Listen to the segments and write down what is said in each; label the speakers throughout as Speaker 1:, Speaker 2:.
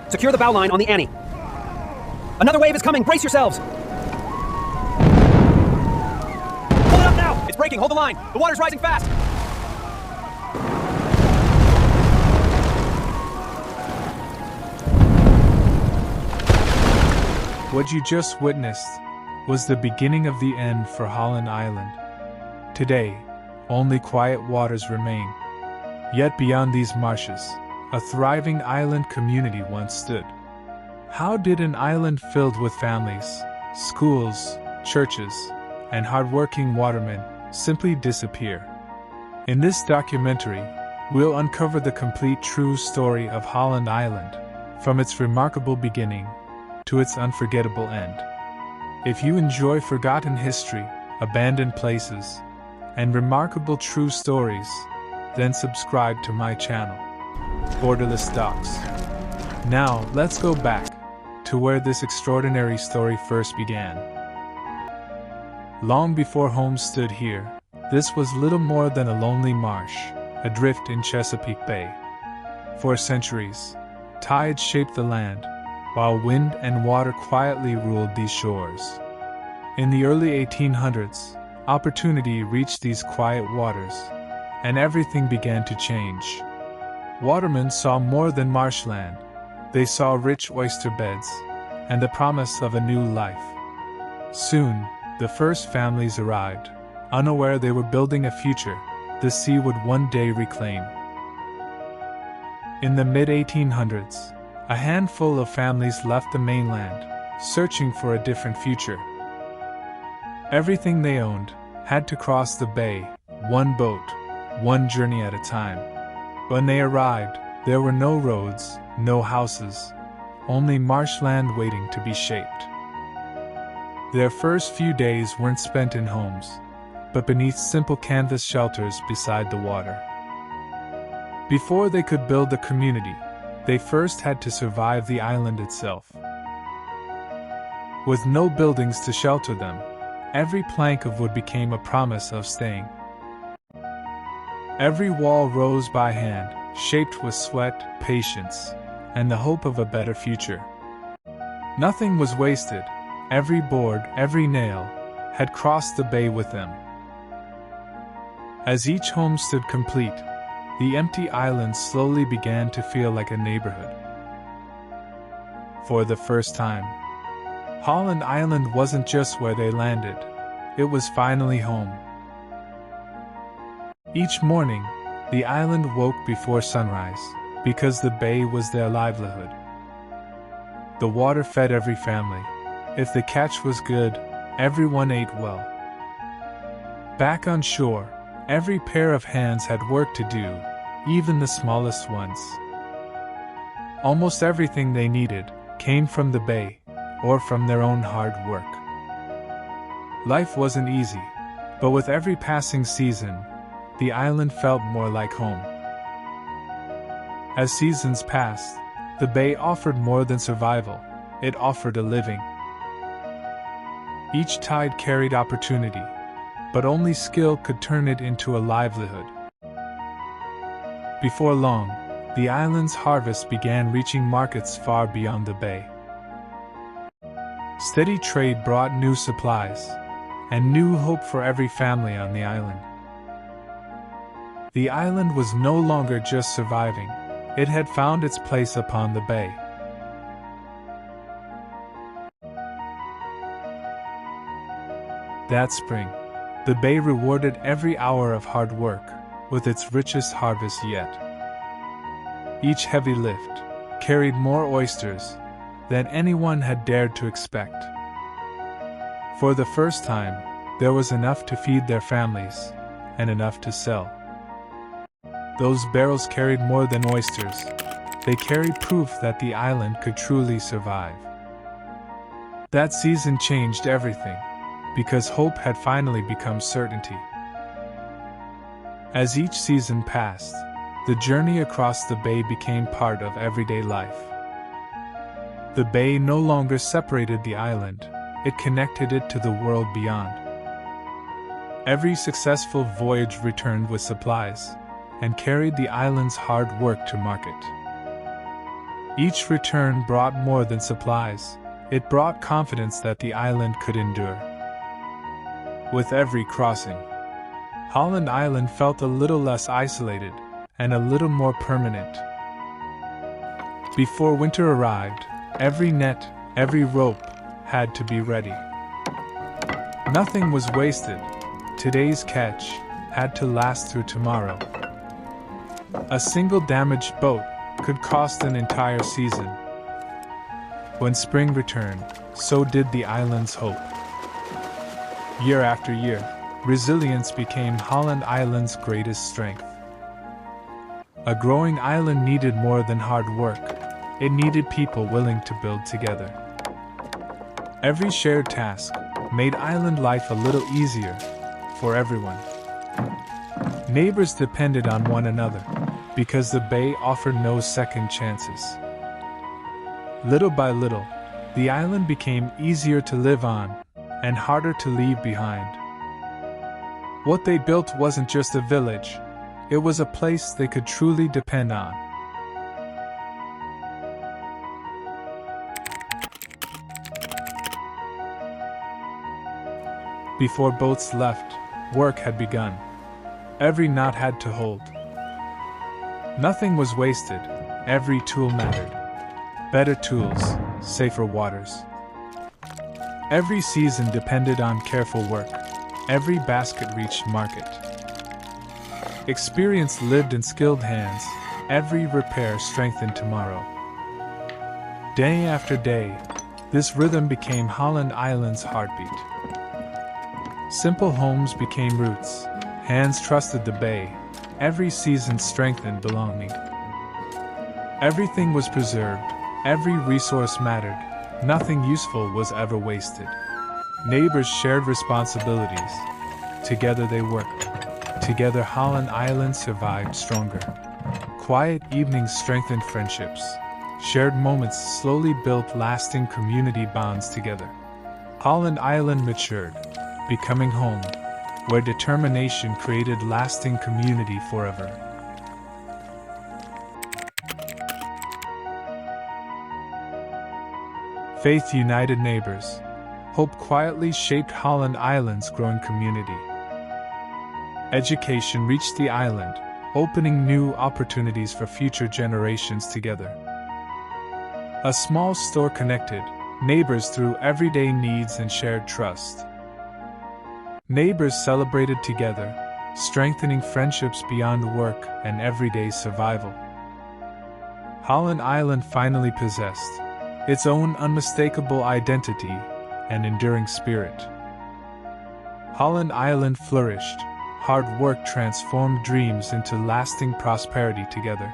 Speaker 1: Secure the bow line on the Annie. Another wave is coming! Brace yourselves! Hold it up now! It's breaking! Hold the line! The water's rising fast!
Speaker 2: What you just witnessed was the beginning of the end for Holland Island. Today, only quiet waters remain. Yet beyond these marshes, a thriving island community once stood. How did an island filled with families, schools, churches, and hardworking watermen simply disappear? In this documentary, we'll uncover the complete true story of Holland Island, from its remarkable beginning to its unforgettable end. If you enjoy forgotten history, abandoned places, and remarkable true stories, then subscribe to my channel, Borderless Docs. Now, let's go back to where this extraordinary story first began. Long before homes stood here, this was little more than a lonely marsh, adrift in Chesapeake Bay. For centuries, tides shaped the land, while wind and water quietly ruled these shores. In the early 1800s, opportunity reached these quiet waters, and everything began to change. Watermen saw more than marshland. They saw rich oyster beds and the promise of a new life. Soon, the first families arrived, unaware they were building a future the sea would one day reclaim. In the mid-1800s, a handful of families left the mainland, searching for a different future. Everything they owned had to cross the bay, one boat, one journey at a time. When they arrived, there were no roads, no houses, only marshland waiting to be shaped. Their first few days weren't spent in homes, but beneath simple canvas shelters beside the water. Before they could build a community, they first had to survive the island itself. With no buildings to shelter them, every plank of wood became a promise of staying. Every wall rose by hand, shaped with sweat, patience, and the hope of a better future. Nothing was wasted. Every board, every nail, had crossed the bay with them. As each home stood complete, the empty island slowly began to feel like a neighborhood. For the first time, Holland Island wasn't just where they landed, it was finally home. Each morning, the island woke before sunrise, because the bay was their livelihood. The water fed every family. If the catch was good, everyone ate well. Back on shore, every pair of hands had work to do, even the smallest ones. Almost everything they needed came from the bay, or from their own hard work. Life wasn't easy, but with every passing season, the island felt more like home. As seasons passed, the bay offered more than survival, it offered a living. Each tide carried opportunity, but only skill could turn it into a livelihood. Before long, the island's harvest began reaching markets far beyond the bay. Steady trade brought new supplies, and new hope for every family on the island. The island was no longer just surviving, it had found its place upon the bay. That spring, the bay rewarded every hour of hard work with its richest harvest yet. Each heavy lift carried more oysters than anyone had dared to expect. For the first time, there was enough to feed their families and enough to sell. Those barrels carried more than oysters. They carried proof that the island could truly survive. That season changed everything, because hope had finally become certainty. As each season passed, the journey across the bay became part of everyday life. The bay no longer separated the island, it connected it to the world beyond. Every successful voyage returned with supplies, and carried the island's hard work to market. Each return brought more than supplies, it brought confidence that the island could endure. With every crossing, Holland Island felt a little less isolated and a little more permanent. Before winter arrived, every net, every rope had to be ready. Nothing was wasted. Today's catch had to last through tomorrow. A single damaged boat could cost an entire season. When spring returned, so did the island's hope. Year after year, resilience became Holland Island's greatest strength. A growing island needed more than hard work. It needed people willing to build together. Every shared task made island life a little easier for everyone. Neighbors depended on one another because the bay offered no second chances. Little by little, the island became easier to live on and harder to leave behind. What they built wasn't just a village, it was a place they could truly depend on. Before boats left, work had begun. Every knot had to hold. Nothing was wasted, every tool mattered. Better tools, safer waters. Every season depended on careful work. Every basket reached market. Experience lived in skilled hands. Every repair strengthened tomorrow. Day after day, this rhythm became Holland Island's heartbeat. Simple homes became roots. Hands trusted the bay. Every season strengthened belonging. Everything was preserved. Every resource mattered. Nothing useful was ever wasted. Neighbors shared responsibilities. Together they worked. Together Holland Island survived stronger. Quiet evenings strengthened friendships. Shared moments slowly built lasting community bonds together. Holland Island matured, becoming home, where determination created lasting community forever. Faith united neighbors. Hope quietly shaped Holland Island's growing community. Education reached the island, opening new opportunities for future generations together. A small store connected neighbors through everyday needs and shared trust. Neighbors celebrated together, strengthening friendships beyond work and everyday survival. Holland Island finally possessed its own unmistakable identity and enduring spirit. Holland Island flourished. Hard work transformed dreams into lasting prosperity together.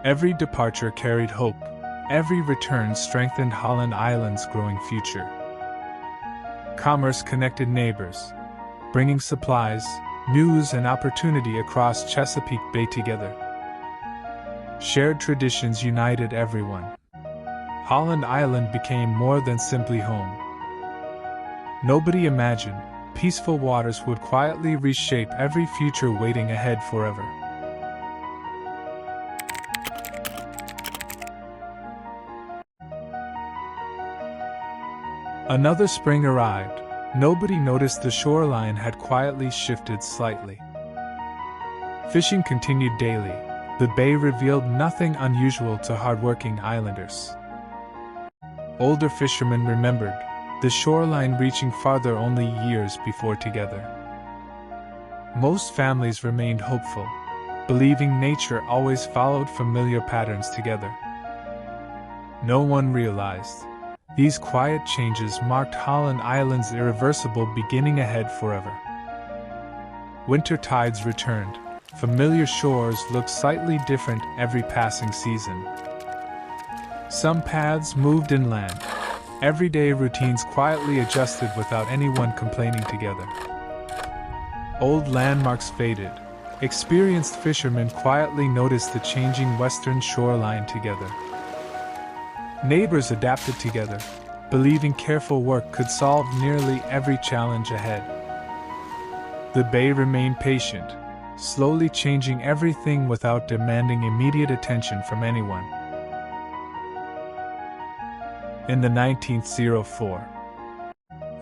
Speaker 2: Every departure carried hope. Every return strengthened Holland Island's growing future. Commerce connected neighbors, bringing supplies, news, and opportunity across Chesapeake Bay together. Shared traditions united everyone. Holland Island became more than simply home. Nobody imagined peaceful waters would quietly reshape every future waiting ahead forever. Another spring arrived. Nobody noticed the shoreline had quietly shifted slightly. Fishing continued daily. The bay revealed nothing unusual to hardworking islanders. Older fishermen remembered the shoreline reaching farther only years before together. Most families remained hopeful, believing nature always followed familiar patterns together. No one realized these quiet changes marked Holland Island's irreversible beginning ahead forever. Winter tides returned. Familiar shores looked slightly different every passing season. Some paths moved inland. Everyday routines quietly adjusted without anyone complaining together. Old landmarks faded. Experienced fishermen quietly noticed the changing western shoreline together. Neighbors adapted together, believing careful work could solve nearly every challenge ahead. The bay remained patient, slowly changing everything without demanding immediate attention from anyone. In the 1904,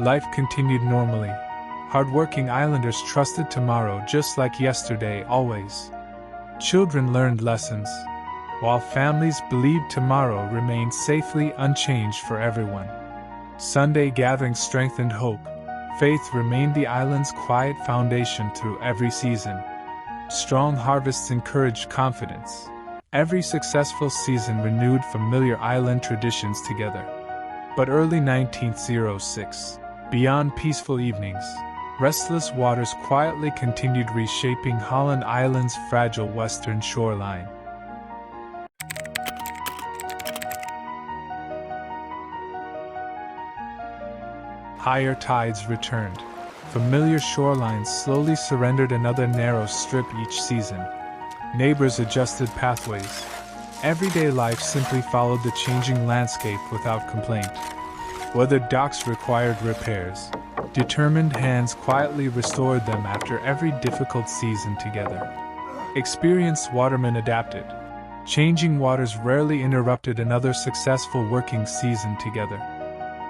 Speaker 2: life continued normally. Hardworking islanders trusted tomorrow just like yesterday always. Children learned lessons, while families believed tomorrow remained safely unchanged for everyone. Sunday gatherings strengthened hope. Faith remained the island's quiet foundation through every season. Strong harvests encouraged confidence. Every successful season renewed familiar island traditions together. But early 1906, beyond peaceful evenings, restless waters quietly continued reshaping Holland Island's fragile western shoreline. Higher tides returned. Familiar shorelines slowly surrendered another narrow strip each season. Neighbors adjusted pathways. Everyday life simply followed the changing landscape without complaint. Whether docks required repairs, determined hands quietly restored them after every difficult season together. Experienced watermen adapted. Changing waters rarely interrupted another successful working season together.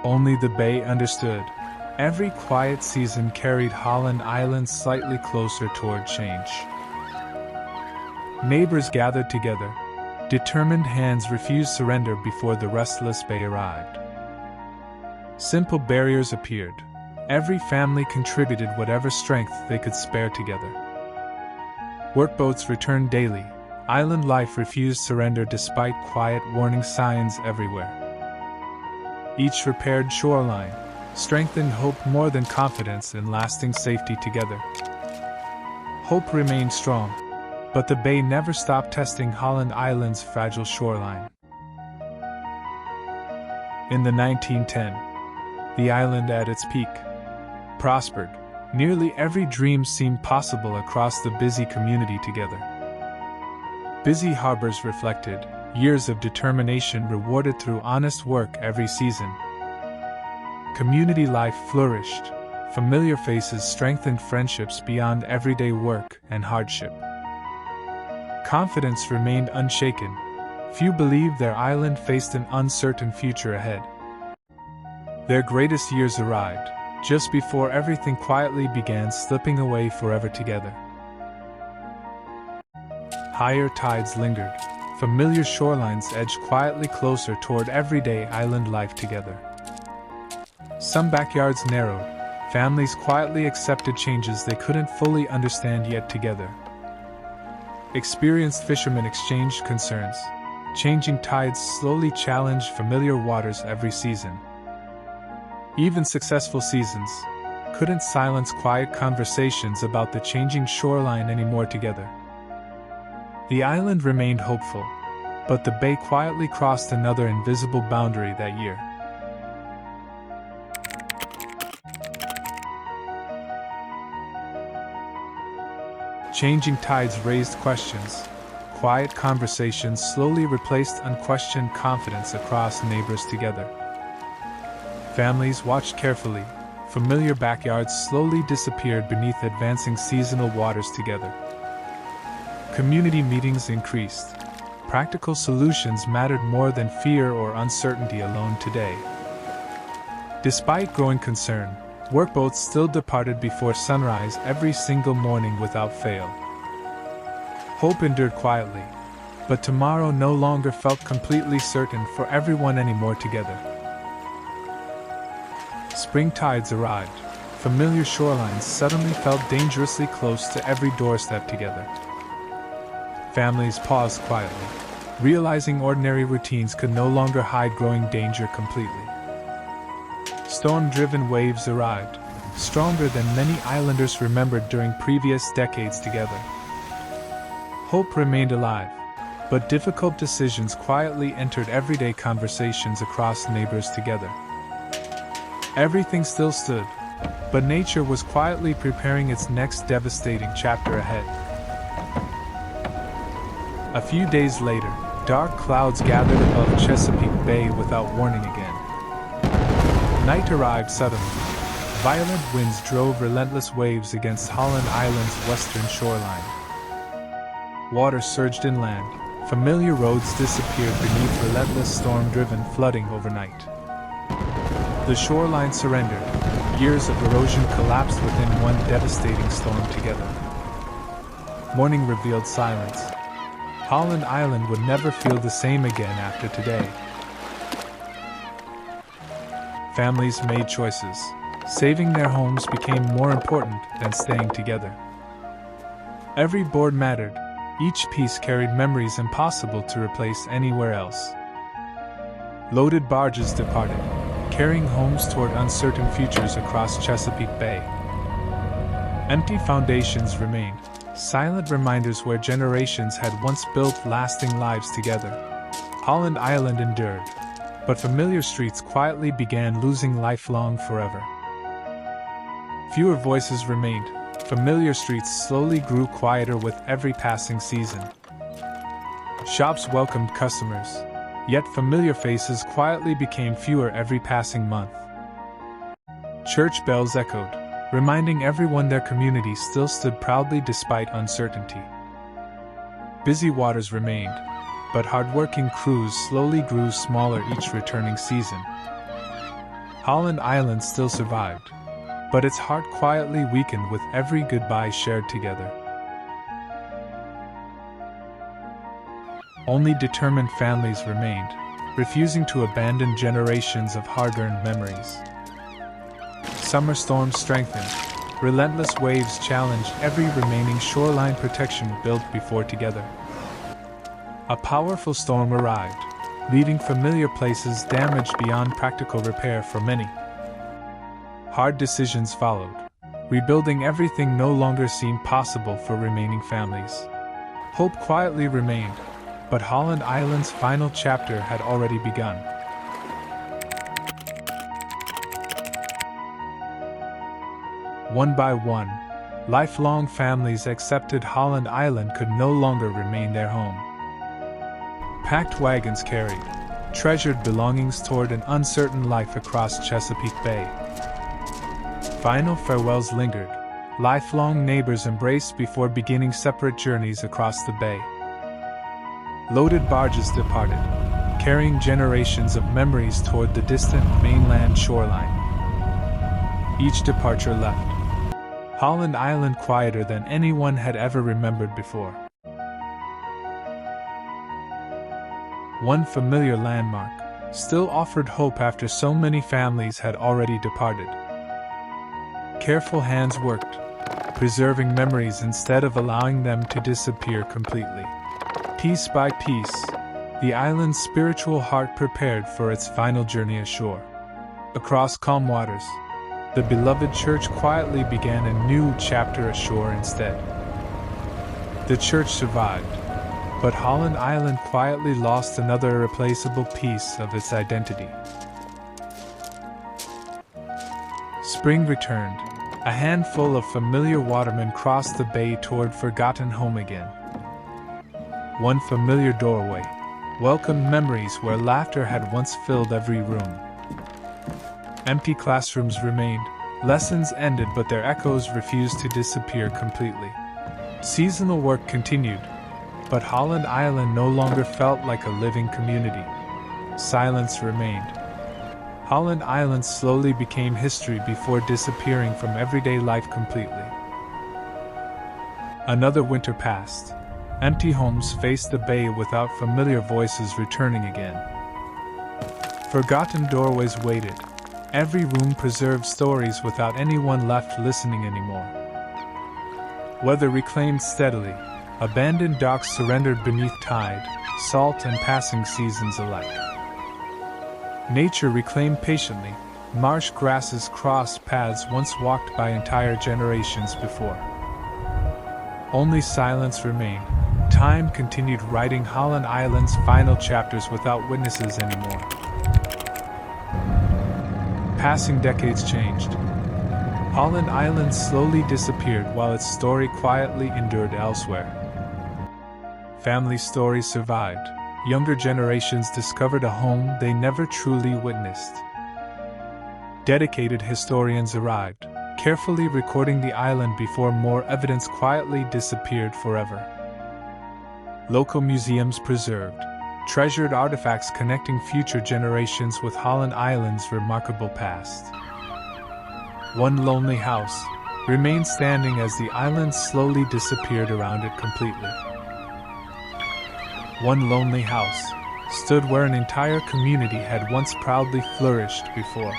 Speaker 2: Only the bay understood. Every quiet season carried Holland Island slightly closer toward change. Neighbors gathered together. Determined hands refused surrender before the restless bay arrived. Simple barriers appeared. Every family contributed whatever strength they could spare together. Workboats returned daily. Island life refused surrender despite quiet warning signs everywhere. Each repaired shoreline strengthened hope more than confidence in lasting safety together. Hope remained strong, but the bay never stopped testing Holland Island's fragile shoreline. In the 1910, the island at its peak prospered. Nearly every dream seemed possible across the busy community together. Busy harbors reflected years of determination rewarded through honest work every season. Community life flourished. Familiar faces strengthened friendships beyond everyday work and hardship. Confidence remained unshaken. Few believed their island faced an uncertain future ahead. Their greatest years arrived, just before everything quietly began slipping away forever together. Higher tides lingered. Familiar shorelines edged quietly closer toward everyday island life together. Some backyards narrowed. Families quietly accepted changes they couldn't fully understand yet together. Experienced fishermen exchanged concerns. Changing tides slowly challenged familiar waters every season. Even successful seasons couldn't silence quiet conversations about the changing shoreline anymore together. The island remained hopeful, but the bay quietly crossed another invisible boundary that year. Changing tides raised questions. Quiet conversations slowly replaced unquestioned confidence across neighbors together. Families watched carefully. Familiar backyards slowly disappeared beneath advancing seasonal waters together. Community meetings increased. Practical solutions mattered more than fear or uncertainty alone today. Despite growing concern, workboats still departed before sunrise every single morning without fail. Hope endured quietly, but tomorrow no longer felt completely certain for everyone anymore together. Spring tides arrived. Familiar shorelines suddenly felt dangerously close to every doorstep together. Families paused quietly, realizing ordinary routines could no longer hide growing danger completely. Storm-driven waves arrived, stronger than many islanders remembered during previous decades together. Hope remained alive, but difficult decisions quietly entered everyday conversations across neighbors together. Everything still stood, but nature was quietly preparing its next devastating chapter ahead. A few days later, dark clouds gathered above Chesapeake Bay without warning again. Night arrived suddenly. Violent winds drove relentless waves against Holland Island's western shoreline. Water surged inland. Familiar roads disappeared beneath relentless storm-driven flooding overnight. The shoreline surrendered. Years of erosion collapsed within one devastating storm together. Morning revealed silence. Holland Island would never feel the same again after today. Families made choices. Saving their homes became more important than staying together. Every board mattered. Each piece carried memories impossible to replace anywhere else. Loaded barges departed, carrying homes toward uncertain futures across Chesapeake Bay. Empty foundations remained, silent reminders where generations had once built lasting lives together. Holland Island endured, but familiar streets quietly began losing lifelong forever. Fewer voices remained. Familiar streets slowly grew quieter with every passing season. Shops welcomed customers, yet familiar faces quietly became fewer every passing month. Church bells echoed, reminding everyone their community still stood proudly despite uncertainty. Busy waters remained, but hardworking crews slowly grew smaller each returning season. Holland Island still survived, but its heart quietly weakened with every goodbye shared together. Only determined families remained, refusing to abandon generations of hard-earned memories. Summer storms strengthened. Relentless waves challenged every remaining shoreline protection built before together. A powerful storm arrived, leaving familiar places damaged beyond practical repair for many. Hard decisions followed. Rebuilding everything no longer seemed possible for remaining families. Hope quietly remained, but Holland Island's final chapter had already begun. One by one, lifelong families accepted Holland Island could no longer remain their home. Packed wagons carried treasured belongings toward an uncertain life across Chesapeake Bay. Final farewells lingered. Lifelong neighbors embraced before beginning separate journeys across the bay. Loaded barges departed, carrying generations of memories toward the distant mainland shoreline. Each departure left Holland Island quieter than anyone had ever remembered before. One familiar landmark still offered hope after so many families had already departed. Careful hands worked, preserving memories instead of allowing them to disappear completely. Piece by piece, the island's spiritual heart prepared for its final journey ashore. Across calm waters, the beloved church quietly began a new chapter ashore instead. The church survived, but Holland Island quietly lost another irreplaceable piece of its identity. Spring returned. A handful of familiar watermen crossed the bay toward forgotten home again. One familiar doorway welcomed memories where laughter had once filled every room. Empty classrooms remained. Lessons ended, but their echoes refused to disappear completely. Seasonal work continued, but Holland Island no longer felt like a living community. Silence remained. Holland Island slowly became history before disappearing from everyday life completely. Another winter passed. Empty homes faced the bay without familiar voices returning again. Forgotten doorways waited. Every room preserved stories without anyone left listening anymore. Weather reclaimed steadily. Abandoned docks surrendered beneath tide, salt, and passing seasons alike. Nature reclaimed patiently. Marsh grasses crossed paths once walked by entire generations before. Only silence remained. Time continued writing Holland Island's final chapters without witnesses anymore. Passing decades changed. Holland Island slowly disappeared while its story quietly endured elsewhere. Family stories survived. Younger generations discovered a home they never truly witnessed. Dedicated historians arrived, carefully recording the island before more evidence quietly disappeared forever. Local museums preserved treasured artifacts connecting future generations with Holland Island's remarkable past. One lonely house remained standing as the island slowly disappeared around it completely. One lonely house stood where an entire community had once proudly flourished before.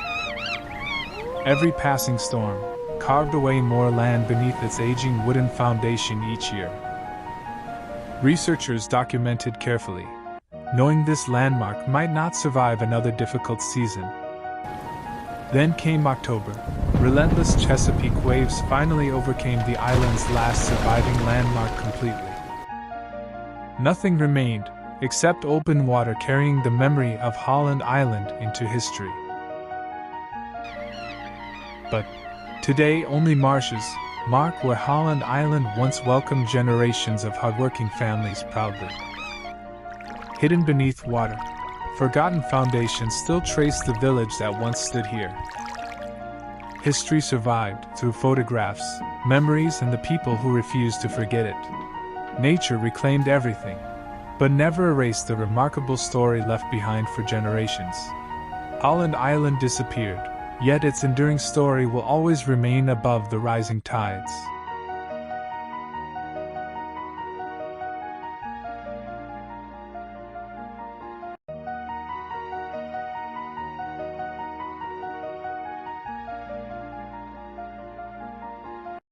Speaker 2: Every passing storm carved away more land beneath its aging wooden foundation each year. Researchers documented carefully, knowing this landmark might not survive another difficult season. Then came October. Relentless Chesapeake waves finally overcame the island's last surviving landmark completely. Nothing remained except open water carrying the memory of Holland Island into history. But today only marshes mark where Holland Island once welcomed generations of hardworking families proudly. Hidden beneath water, forgotten foundations still trace the village that once stood here. History survived through photographs, memories, and the people who refused to forget it. Nature reclaimed everything, but never erased the remarkable story left behind for generations. Holland Island disappeared, yet its enduring story will always remain above the rising tides.